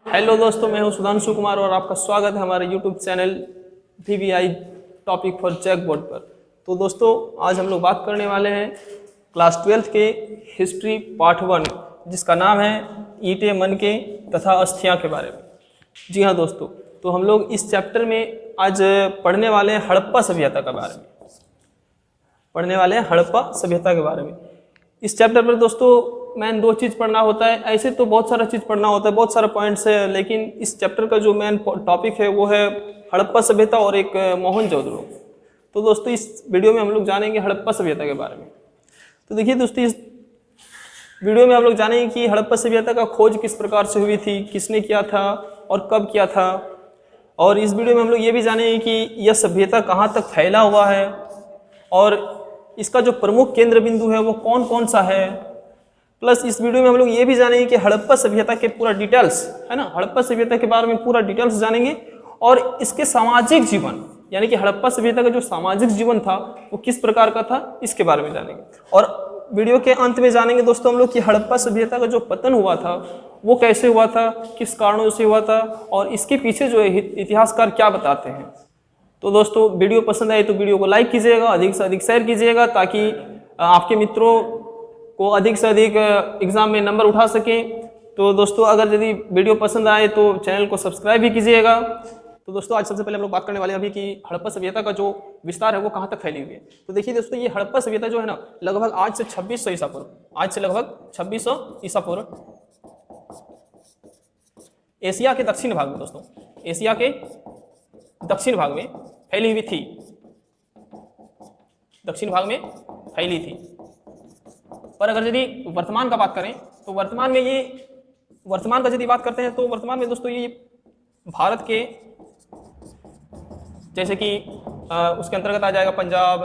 Hello दोस्तों, मैं हूं सुधांशु कुमार और आपका स्वागत है हमारे YouTube channel VVI topic for checkboard पर। तो दोस्तों, आज हम लोग बात करने वाले हैं क्लास 12th के हिस्ट्री पार्ट 1, जिसका नाम है ईंटें मनके तथा अस्थियां के बारे में। जी हाँ दोस्तों, तो हम लोग इस चैप्टर में आज पढ़ने वाले हैं हड़प्पा सभ्यता के बारे में। हड़प्पा सभ्यता के बारे में इस चैप्टर पर दोस्तों मेन 2 चीज़ पढ़ना होता है। ऐसे तो बहुत सारा चीज़ पढ़ना होता है, बहुत सारा पॉइंट्स है, लेकिन इस चैप्टर का जो मेन टॉपिक है वो है हड़प्पा सभ्यता और एक मोहनजोदड़ो। तो दोस्तों, इस वीडियो में हम लोग जानेंगे हड़प्पा सभ्यता के बारे में। तो देखिए दोस्तों, इस वीडियो में हम लोग जानेंगे कि हड़प्पा सभ्यता का खोज किस प्रकार से हुई थी, किसने किया था और कब किया था। और इस वीडियो में हम लोग ये भी जानेंगे कि यह सभ्यता कहाँ तक फैला हुआ है और इसका जो प्रमुख केंद्र बिंदु है वो कौन कौन सा है। प्लस इस वीडियो में हम लोग ये भी जानेंगे कि हड़प्पा सभ्यता के पूरा डिटेल्स है ना, हड़प्पा सभ्यता के बारे में पूरा डिटेल्स जानेंगे और इसके सामाजिक जीवन, यानी कि हड़प्पा सभ्यता का जो सामाजिक जीवन था वो किस प्रकार का था, इसके बारे में जानेंगे। और वीडियो के अंत में जानेंगे दोस्तों हम लोग कि हड़प्पा सभ्यता का जो पतन हुआ था वो कैसे हुआ था, किस कारणों से हुआ था और इसके पीछे जो है इतिहासकार क्या बताते हैं। तो दोस्तों, वीडियो पसंद आए तो वीडियो को लाइक कीजिएगा, अधिक से अधिक शेयर कीजिएगा, ताकि आपके मित्रों को अधिक से अधिक एग्जाम में नंबर उठा सकें। तो दोस्तों, अगर यदि वीडियो पसंद आए तो चैनल को सब्सक्राइब भी कीजिएगा। तो दोस्तों, आज सबसे पहले हम लोग बात करने वाले हैं अभी कि हड़प्पा सभ्यता का जो विस्तार है वो कहाँ तक फैली हुई है। तो देखिए दोस्तों, ये हड़प्पा सभ्यता जो है ना, लगभग आज से 2600 ईसा पूर्व, आज से लगभग 2600 ईसा पूर्व एशिया के दक्षिण भाग में, दोस्तों एशिया के दक्षिण भाग में फैली हुई थी, दक्षिण भाग में फैली थी। पर अगर यदि वर्तमान का बात करें तो वर्तमान में वर्तमान का यदि बात करते हैं तो वर्तमान में दोस्तों ये भारत के, जैसे कि उसके अंतर्गत आ जाएगा पंजाब,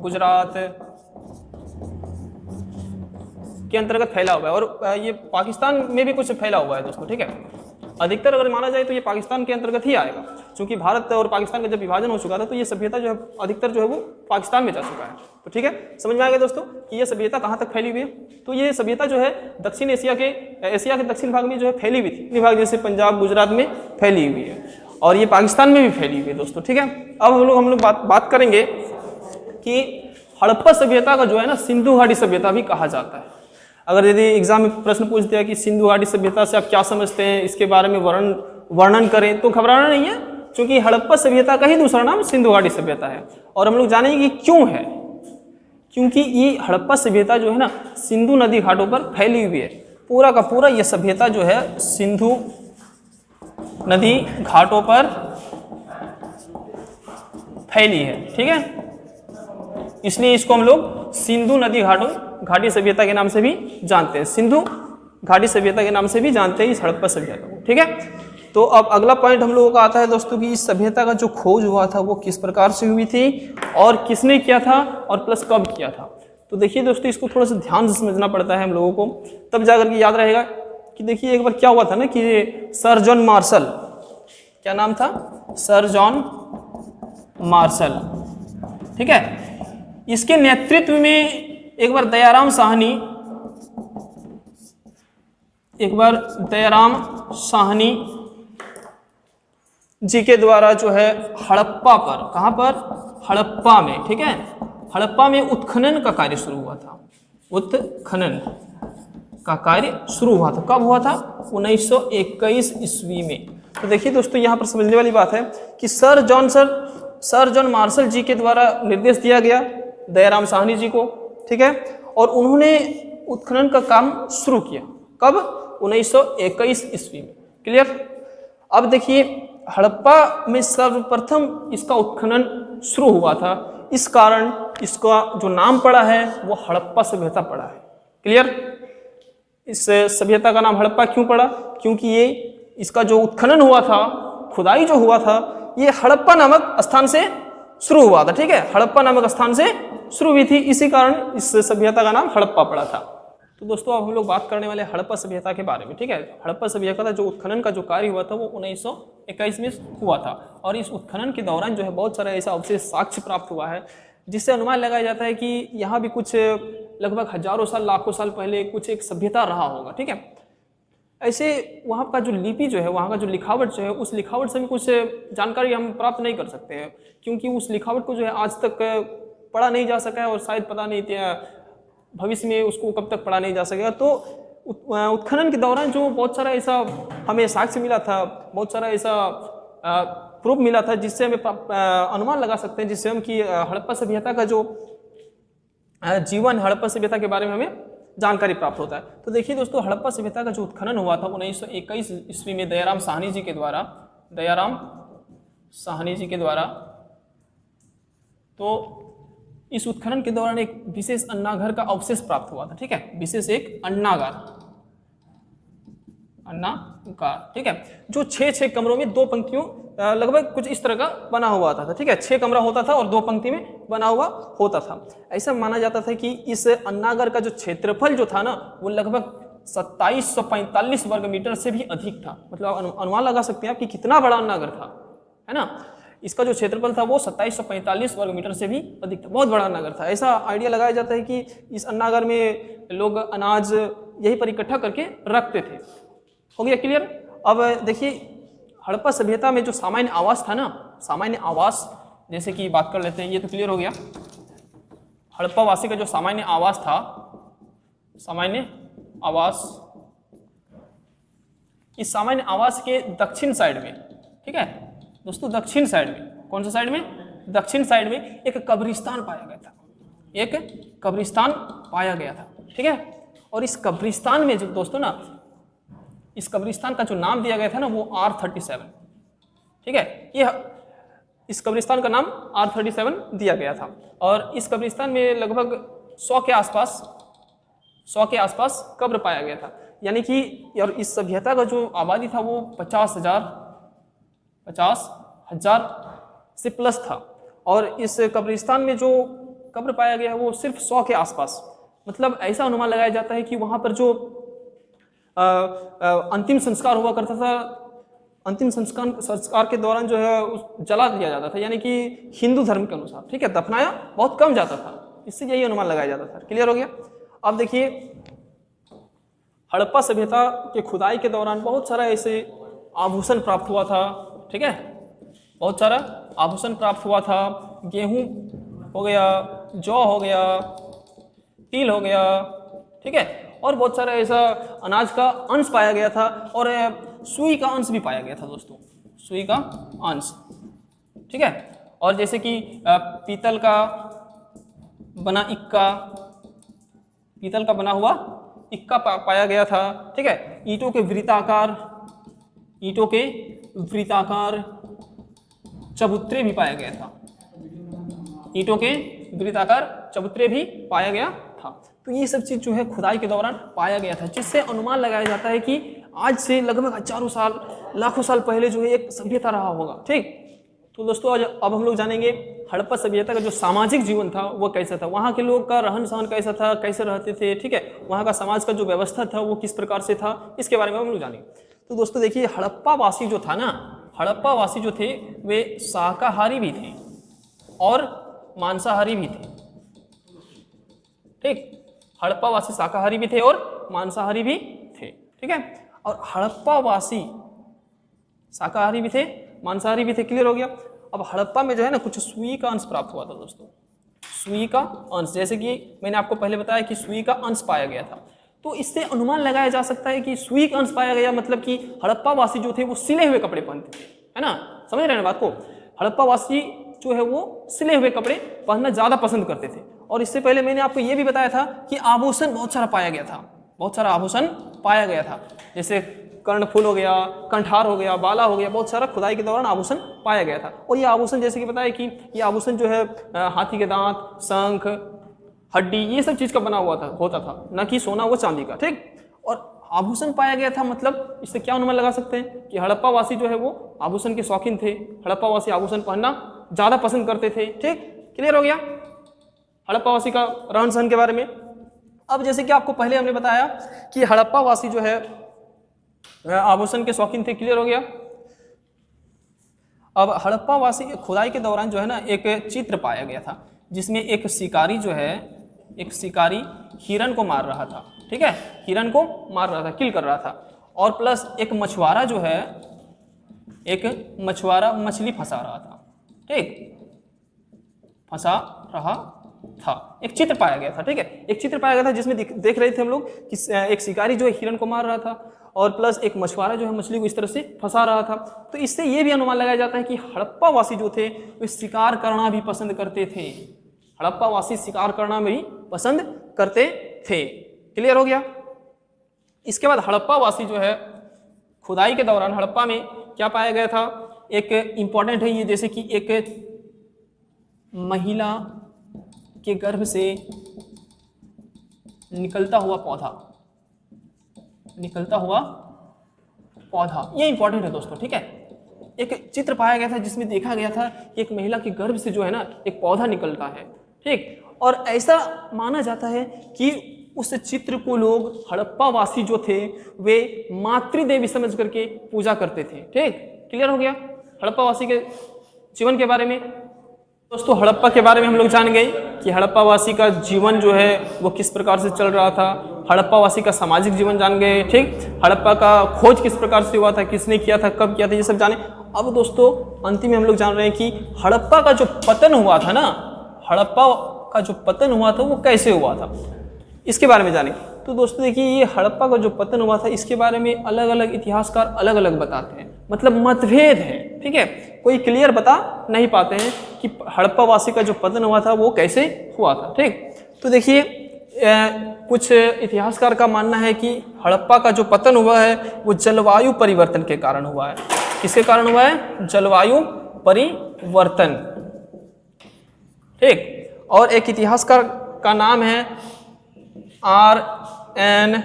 गुजरात के अंतर्गत फैला हुआ है और ये पाकिस्तान में भी कुछ फैला हुआ है दोस्तों, ठीक है। अधिकतर अगर माना जाए तो ये पाकिस्तान के अंतर्गत ही आएगा, क्योंकि भारत और पाकिस्तान का जब विभाजन हो चुका था तो ये सभ्यता जो है अधिकतर जो है वो पाकिस्तान में जा चुका है। तो ठीक है, समझ में आ गया दोस्तों कि ये सभ्यता कहाँ तक फैली हुई है। तो ये सभ्यता जो है दक्षिण एशिया के दक्षिण भाग में जो है फैली हुई थी, भाग जैसे पंजाब गुजरात में फैली हुई है और ये पाकिस्तान में भी फैली हुई है दोस्तों, ठीक है। अब हम लोग बात करेंगे कि हड़प्पा सभ्यता का जो है ना सिंधु घाटी सभ्यता भी कहा जाता है। अगर यदि एग्जाम में प्रश्न पूछ दिया कि सिंधु घाटी सभ्यता से आप क्या समझते हैं, इसके बारे में वर्णन करें, तो घबराना नहीं है, क्योंकि हड़प्पा सभ्यता का ही दूसरा नाम सिंधु घाटी सभ्यता है। और हम लोग जानेंगे कि क्यों है, क्योंकि ये हड़प्पा सभ्यता जो है ना सिंधु नदी घाटों पर फैली हुई है। पूरा का पूरा ये सभ्यता जो है सिंधु नदी घाटों पर फैली है, ठीक है। इसलिए इसको हम लोग सिंधु नदी घाटी सभ्यता के नाम से भी जानते हैं, सिंधु घाटी सभ्यता के नाम से भी जानते हैं इस हड़प्पा सभ्यता को, ठीक है। तो अब अगला पॉइंट हम लोगों का आता है दोस्तों कि इस सभ्यता का जो खोज हुआ था वो किस प्रकार से हुई थी और किसने किया था और प्लस कब किया था। तो देखिए दोस्तों, इसको थोड़ा सा ध्यान से समझना पड़ता है हम लोगों को, तब जाकर के याद रहेगा। कि देखिए एक बार क्या हुआ था ना कि सर जॉन मार्शल, क्या नाम था, सर जॉन मार्शल, ठीक है। इसके नेतृत्व में एक बार दयाराम साहनी जी के द्वारा जो है हड़प्पा पर, कहां पर, हड़प्पा में, ठीक है, हड़प्पा में उत्खनन का कार्य शुरू हुआ था। उत्खनन का कार्य शुरू हुआ था, कब हुआ था, 1921 ईस्वी में। तो देखिए दोस्तों, यहाँ पर समझने वाली बात है कि सर जॉन मार्शल जी के द्वारा निर्देश दिया गया दयाराम साहनी जी को, ठीक है, और उन्होंने उत्खनन का काम शुरू किया, कब, 1921 ईस्वी में, क्लियर। अब देखिए हड़प्पा में सर्वप्रथम इसका उत्खनन शुरू हुआ था, इस कारण इसका जो नाम पड़ा है वो हड़प्पा सभ्यता पड़ा है, क्लियर। इस सभ्यता का नाम हड़प्पा क्यों पड़ा, क्योंकि ये इसका जो उत्खनन हुआ था, खुदाई जो हुआ था, ये हड़प्पा नामक स्थान से शुरू हुआ था, ठीक है, हड़प्पा नामक स्थान से शुरू हुई थी, इसी कारण इस सभ्यता का नाम हड़प्पा पड़ा था। तो दोस्तों, अब हम लोग बात करने वाले हड़प्पा सभ्यता के बारे में, ठीक है। हड़प्पा सभ्यता का जो उत्खनन का जो कार्य हुआ था वो 1921 में हुआ था और इस उत्खनन के दौरान जो है बहुत सारा ऐसा अवशेष साक्ष्य प्राप्त हुआ है जिससे अनुमान लगाया जाता है कि यहाँ भी कुछ लगभग हजारों साल लाखों साल पहले कुछ एक सभ्यता रहा होगा, ठीक है। ऐसे वहाँ का जो लिपि जो है, वहाँ का जो लिखावट जो है, उस लिखावट से भी कुछ जानकारी हम प्राप्त नहीं कर सकते हैं, क्योंकि उस लिखावट को जो है आज तक पढ़ा नहीं जा सका है और शायद पता नहीं भविष्य में उसको कब तक पढ़ा नहीं जा सकेगा। तो उत्खनन के दौरान जो बहुत सारा ऐसा हमें साक्ष्य मिला था, बहुत सारा ऐसा प्रूफ मिला था जिससे हमें अनुमान लगा सकते हैं, जिससे हम कि हड़प्पा सभ्यता का जो जीवन, हड़प्पा सभ्यता के बारे में हमें जानकारी प्राप्त होता है। तो देखिए दोस्तों, हड़प्पा सभ्यता का जो उत्खनन हुआ था 1921 ईस्वी में दयाराम साहनी जी के द्वारा, दयाराम साहनी जी के द्वारा। तो इस उत्खनन के दौरान एक विशेष अन्नाघर का अवशेष प्राप्त हुआ था, ठीक है, विशेष एक अन्नागार, अन्नागार, ठीक है, जो 6 कमरों में 2 पंक्तियों लगभग कुछ इस तरह का बना हुआ था, ठीक है, 6 कमरा होता था और 2 पंक्ति में बना हुआ होता था। ऐसा माना जाता था कि इस अन्नागार का जो क्षेत्रफल जो था ना, वो लगभग 2745 वर्ग मीटर से भी अधिक था। मतलब अनुमान लगा सकते हैं आप कि कितना बड़ा अन्नागार था, है ना। इसका जो क्षेत्रफल था वो 2745 वर्ग मीटर से भी अधिक था, बहुत बड़ा अन्नागार था। ऐसा आइडिया लगाया जाता है कि इस अन्नागार में लोग अनाज यही पर इकट्ठा करके रखते थे। हो गया क्लियर। अब देखिए, हड़प्पा सभ्यता में जो सामान्य आवास था ना, सामान्य आवास जैसे कि बात कर लेते हैं, ये तो क्लियर हो गया। हड़प्पा वासी का जो सामान्य आवास था, सामान्य आवास, इस सामान्य आवास के दक्षिण साइड में, ठीक है दोस्तों, दक्षिण साइड में, कौन सा साइड में, दक्षिण साइड में एक कब्रिस्तान पाया गया था, एक कब्रिस्तान पाया गया था, ठीक है। और इस कब्रिस्तान में जो दोस्तों ना, इस कब्रिस्तान का जो नाम दिया गया था ना, वो R37, ठीक है, ये इस कब्रिस्तान का नाम R37 दिया गया था। और इस कब्रिस्तान में लगभग 100 के आसपास कब्र पाया गया था, यानी कि, और इस सभ्यता का जो आबादी था वो 50,000 से प्लस था। और इस कब्रिस्तान में जो कब्र पाया गया है वो सिर्फ 100 के आसपास, मतलब ऐसा अनुमान लगाया जाता है कि वहाँ पर जो अंतिम संस्कार हुआ करता था, अंतिम संस्कार के दौरान जो है जला दिया जाता था, यानी कि हिंदू धर्म के अनुसार, ठीक है, दफनाया बहुत कम जाता था, इससे यही अनुमान लगाया जाता था। क्लियर हो गया। अब देखिए, हड़प्पा सभ्यता के खुदाई के दौरान बहुत सारा ऐसे आभूषण प्राप्त हुआ था, ठीक है, बहुत सारा आभूषण प्राप्त हुआ था। गेहूं हो गया, जौ हो गया, तिल हो गया, ठीक है, और बहुत सारा ऐसा अनाज का अंश पाया गया था, और सुई का अंश भी पाया गया था दोस्तों, सुई का अंश, ठीक है। और जैसे कि पीतल का बना इक्का, पीतल का बना हुआ इक्का पाया गया था, ठीक है। ईंटों के वृत्ताकार चबूतरे भी पाया गया था, ईंटों के वृत्ताकार चबूतरे भी पाया गया था। तो ये सब चीज जो है खुदाई के दौरान पाया गया था, जिससे अनुमान लगाया जाता है कि आज से लगभग हजारों साल, लाखों साल पहले जो है एक सभ्यता रहा होगा, ठीक। तो दोस्तों, आज अब हम लोग जानेंगे हड़प्पा सभ्यता का जो सामाजिक जीवन था वो कैसा था, वहाँ के लोग का रहन सहन कैसा था, कैसे रहते थे, ठीक है, वहाँ का समाज का जो व्यवस्था था वो किस प्रकार से था, इसके बारे में हम लोग जानेंगे। तो दोस्तों देखिए, हड़प्पा वासी जो था ना, हड़प्पा वासी जो थे वे शाकाहारी भी थे और मांसाहारी भी थे, ठीक। हड़प्पा वासी शाकाहारी भी थे और मांसाहारी भी थे, ठीक है। और हड़प्पा वासी शाकाहारी भी थे, मांसाहारी भी थे। क्लियर हो गया। अब हड़प्पा में जो है ना कुछ सुई का अंश प्राप्त हुआ था दोस्तों, सुई का अंश, जैसे कि मैंने आपको पहले बताया कि सुई का अंश पाया गया था। तो इससे अनुमान लगाया जा सकता है कि सुई का अंश पाया गया, मतलब कि हड़प्पा वासी जो थे वो सिले हुए कपड़े पहनते थे, है ना, समझ रहे हैं बात को। हड़प्पा वासी जो है वो सिले हुए कपड़े पहनना ज़्यादा पसंद करते थे। और इससे पहले मैंने आपको ये भी बताया था कि आभूषण बहुत सारा पाया गया था, बहुत सारा आभूषण पाया गया था, जैसे कर्णफूल हो गया, कंठार हो गया, बाला हो गया, बहुत सारा खुदाई के दौरान आभूषण पाया गया था। और ये आभूषण जैसे कि बताया कि ये आभूषण जो है हाथी के दांत, शंख, हड्डी, ये सब चीज़ का बना हुआ था, होता था, न कि सोना व चांदी का, ठीक। और आभूषण पाया गया था, मतलब इससे क्या अनुमान लगा सकते हैं कि हड़प्पा वासी जो है वो आभूषण के शौकीन थे, हड़प्पा वासी आभूषण पहनना ज़्यादा पसंद करते थे, ठीक। क्लियर हो गया हड़प्पा वासी का रहन सहन के बारे में। अब जैसे कि आपको पहले हमने बताया कि हड़प्पा वासी जो है आभूषण के शौकीन थे। क्लियर हो गया। अब हड़प्पा वासी के खुदाई के दौरान जो है ना एक चित्र पाया गया था, जिसमें एक शिकारी जो है, एक शिकारी हिरन को मार रहा था, ठीक है, हिरन को मार रहा था, किल कर रहा था। और प्लस एक मछुआरा जो है, एक मछुआरा मछली फंसा रहा था, ठीक, फंसा रहा था। एक चित्र पाया गया था, ठीक है, एक चित्र पाया गया था जिसमें देख रहे थे हम लोग कि एक शिकारी जो है हिरण को मार रहा था और प्लस एक मछुआरा जो है मछली को इस तरह से फंसा रहा था। तो इससे ये भी अनुमान लगाया जाता है कि हड़प्पा वासी जो थे वे शिकार करना भी पसंद करते थे। हड़प्पा वासी शिकार करना भी पसंद करते थे। क्लियर हो गया। इसके बाद हड़प्पा वासी जो है खुदाई के दौरान हड़प्पा में क्या पाया गया था, एक इंपॉर्टेंट है ये, जैसे कि एक महिला के गर्भ से निकलता हुआ पौधा, ये इंपॉर्टेंट है दोस्तों, ठीक है। एक चित्र पाया गया था जिसमें देखा गया था कि एक महिला के गर्भ से जो है ना एक पौधा निकलता है, ठीक, और ऐसा माना जाता है कि उस चित्र को लोग हड़प्पा वासी जो थे वे मातृदेवी समझ करके पूजा करते थे, ठीक। क्लियर हो गया हड़प्पा वासी के जीवन के बारे में। दोस्तों हड़प्पा के बारे में हम लोग जान गए कि हड़प्पा वासी का जीवन जो है वो किस प्रकार से चल रहा था, हड़प्पा वासी का सामाजिक जीवन जान गए, ठीक, हड़प्पा का खोज किस प्रकार से हुआ था, किसने किया था, कब किया था, ये सब जाने। अब दोस्तों अंतिम में हम लोग जान रहे हैं कि हड़प्पा का जो पतन हुआ था ना, हड़प्पा का जो पतन हुआ था वो कैसे हुआ था, इसके बारे में जाने। तो दोस्तों देखिए ये हड़प्पा का जो पतन हुआ था इसके बारे में अलग अलग इतिहासकार अलग अलग बताते हैं, मतलब मतभेद है, ठीक है, कोई क्लियर बता नहीं पाते हैं कि हड़प्पा वासी का जो पतन हुआ था वो कैसे हुआ था, ठीक। तो देखिए कुछ इतिहासकार का मानना है कि हड़प्पा का जो पतन हुआ है वो जलवायु परिवर्तन के कारण हुआ है। किसके कारण हुआ है? जलवायु परिवर्तन, ठीक। और एक इतिहासकार का नाम है R.N.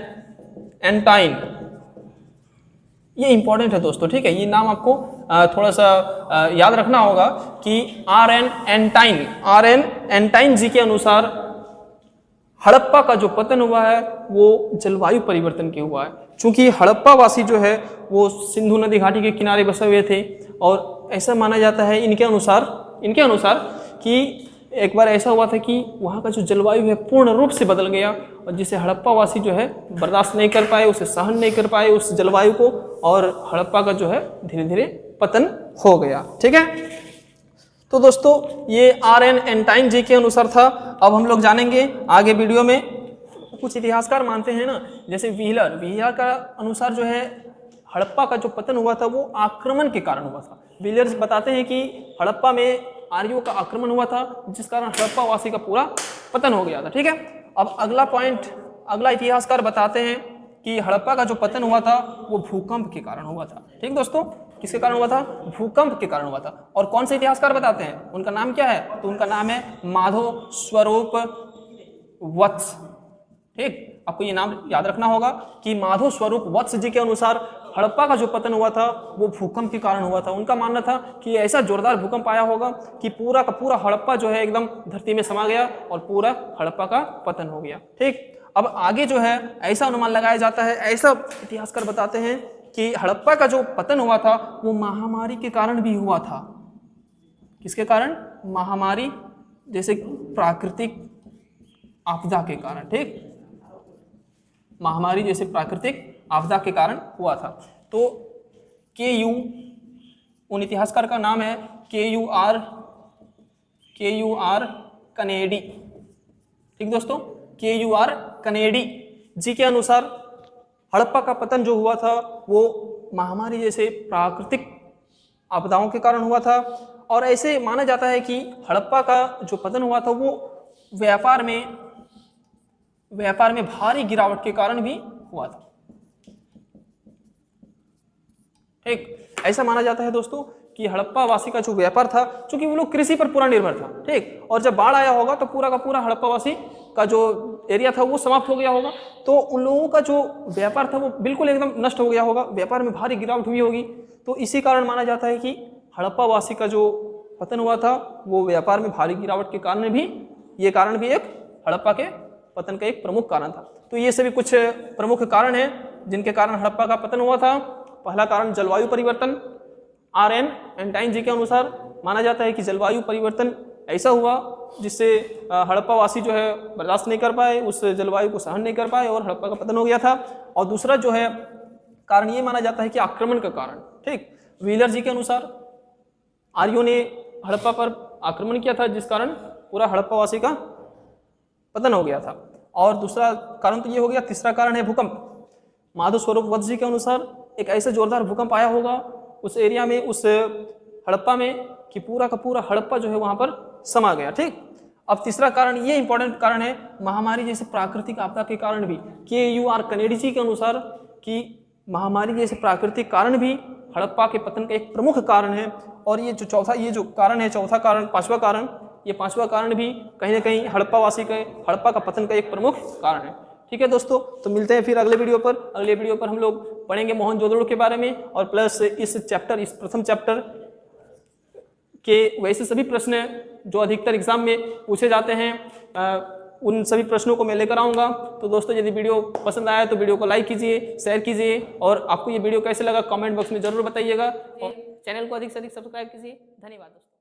एंटाइन, ये इंपॉर्टेंट है दोस्तों, ठीक है, ये नाम आपको थोड़ा सा याद रखना होगा कि R.N. एंटाइन जी के अनुसार हड़प्पा का जो पतन हुआ है वो जलवायु परिवर्तन के हुआ है। चूंकि हड़प्पा वासी जो है वो सिंधु नदी घाटी के किनारे बसे हुए थे और ऐसा माना जाता है इनके अनुसार कि एक बार ऐसा हुआ था कि वहाँ का जो जलवायु है पूर्ण रूप से बदल गया और जिसे हड़प्पा वासी जो है बर्दाश्त नहीं कर पाए, उसे सहन नहीं कर पाए उस जलवायु को, और हड़प्पा का जो है धीरे धीरे पतन हो गया, ठीक है। तो दोस्तों ये R.N. एंटाइन जी के अनुसार था। अब हम लोग जानेंगे आगे वीडियो में, कुछ इतिहासकार मानते हैं ना, जैसे व्हीलर का अनुसार जो है हड़प्पा का जो पतन हुआ था वो आक्रमण के कारण हुआ था। व्हीलर्स बताते हैं कि हड़प्पा में आर्यों का आक्रमण हुआ था जिस कारण हड़प्पा वासी का पूरा पतन हो गया था, ठीक है। अब अगला इतिहासकार बताते हैं कि हड़प्पा का जो पतन हुआ था वो भूकंप के कारण हुआ था, ठीक दोस्तों। किसके कारण हुआ था? भूकंप के कारण हुआ था। और कौन से इतिहासकार बताते हैं, उनका नाम क्या है? तो उनका नाम है माधव स्वरूप वत्स, ठीक। आपको ये नाम याद रखना होगा कि माधव स्वरूप वत्स जी के अनुसार हड़प्पा का जो पतन हुआ था वो भूकंप के कारण हुआ था। उनका मानना था कि ऐसा जोरदार भूकंप आया होगा कि पूरा का पूरा हड़प्पा जो है एकदम धरती में समा गया और पूरा हड़प्पा का पतन हो गया, ठीक। अब आगे जो है ऐसा अनुमान लगाया जाता है, ऐसा इतिहासकार बताते हैं कि हड़प्पा का जो पतन हुआ था वो महामारी के कारण भी हुआ था। किसके कारण? महामारी, जैसे प्राकृतिक आपदा के कारण, ठीक, महामारी जैसे प्राकृतिक आपदा के कारण हुआ था। तो KU, उन इतिहासकार का नाम है KUR कनेडी, ठीक दोस्तों, KUR कनेडी जी के अनुसार हड़प्पा का पतन जो हुआ था वो महामारी जैसे प्राकृतिक आपदाओं के कारण हुआ था। और ऐसे माना जाता है कि हड़प्पा का जो पतन हुआ था वो व्यापार में भारी गिरावट के कारण भी हुआ था, ठीक। ऐसा माना जाता है दोस्तों कि हड़प्पा वासी का जो व्यापार था, क्योंकि वो लोग कृषि पर पूरा निर्भर था, ठीक, और जब बाढ़ आया होगा तो पूरा का पूरा हड़प्पा वासी का जो एरिया था वो समाप्त हो गया होगा, तो उन लोगों का जो व्यापार था वो बिल्कुल एकदम नष्ट हो गया होगा, व्यापार में भारी गिरावट हुई होगी। तो इसी कारण माना जाता है कि हड़प्पा वासी का जो पतन हुआ था वो व्यापार में भारी गिरावट के कारण भी, ये कारण भी एक हड़प्पा के पतन का एक प्रमुख कारण था। तो ये सभी कुछ प्रमुख कारण हैं जिनके कारण हड़प्पा का पतन हुआ था। पहला कारण जलवायु परिवर्तन, R.N. एंटाइन जी के अनुसार माना जाता है कि जलवायु परिवर्तन ऐसा हुआ जिससे हड़प्पा वासी जो है बर्दाश्त नहीं कर पाए, उस जलवायु को सहन नहीं कर पाए और हड़प्पा का पतन हो गया था। और दूसरा जो है कारण ये माना जाता है कि आक्रमण का कारण। ठीक, व्हीलर जी के अनुसार आर्यों ने हड़प्पा पर आक्रमण किया था, जिस कारण पूरा हड़प्पावासी का पतन हो गया था। और दूसरा कारण तो ये हो गया। तीसरा कारण है भूकंप। माधव स्वरूप वत्स जी के अनुसार एक ऐसा जोरदार भूकंप आया होगा उस एरिया में, उस हड़प्पा में, कि पूरा का पूरा हड़प्पा जो है वहां पर समा गया। ठीक, अब तीसरा कारण, ये इंपॉर्टेंट कारण है, महामारी जैसे प्राकृतिक आपदा के कारण भी। KUR कनेडी जी के अनुसार कि महामारी जैसे प्राकृतिक कारण भी हड़प्पा के पतन का एक प्रमुख कारण है। और ये जो चौथा, ये जो कारण है, चौथा कारण, पांचवा कारण, ये पांचवा कारण भी कहीं ना कहीं हड़प्पा का पतन का एक प्रमुख कारण है। ठीक है दोस्तों, तो मिलते हैं फिर अगले वीडियो पर। अगले वीडियो पर हम लोग पढ़ेंगे मोहनजोदड़ो के बारे में, और प्लस इस प्रथम चैप्टर के वैसे सभी प्रश्न जो अधिकतर एग्जाम में पूछे जाते हैं, उन सभी प्रश्नों को मैं लेकर आऊँगा। तो दोस्तों, यदि वीडियो पसंद आया तो वीडियो को लाइक कीजिए, शेयर कीजिए, और आपको ये वीडियो कैसे लगा कमेंट बॉक्स में जरूर बताइएगा, और चैनल को अधिक से अधिक सब्सक्राइब कीजिए। धन्यवाद दोस्तों।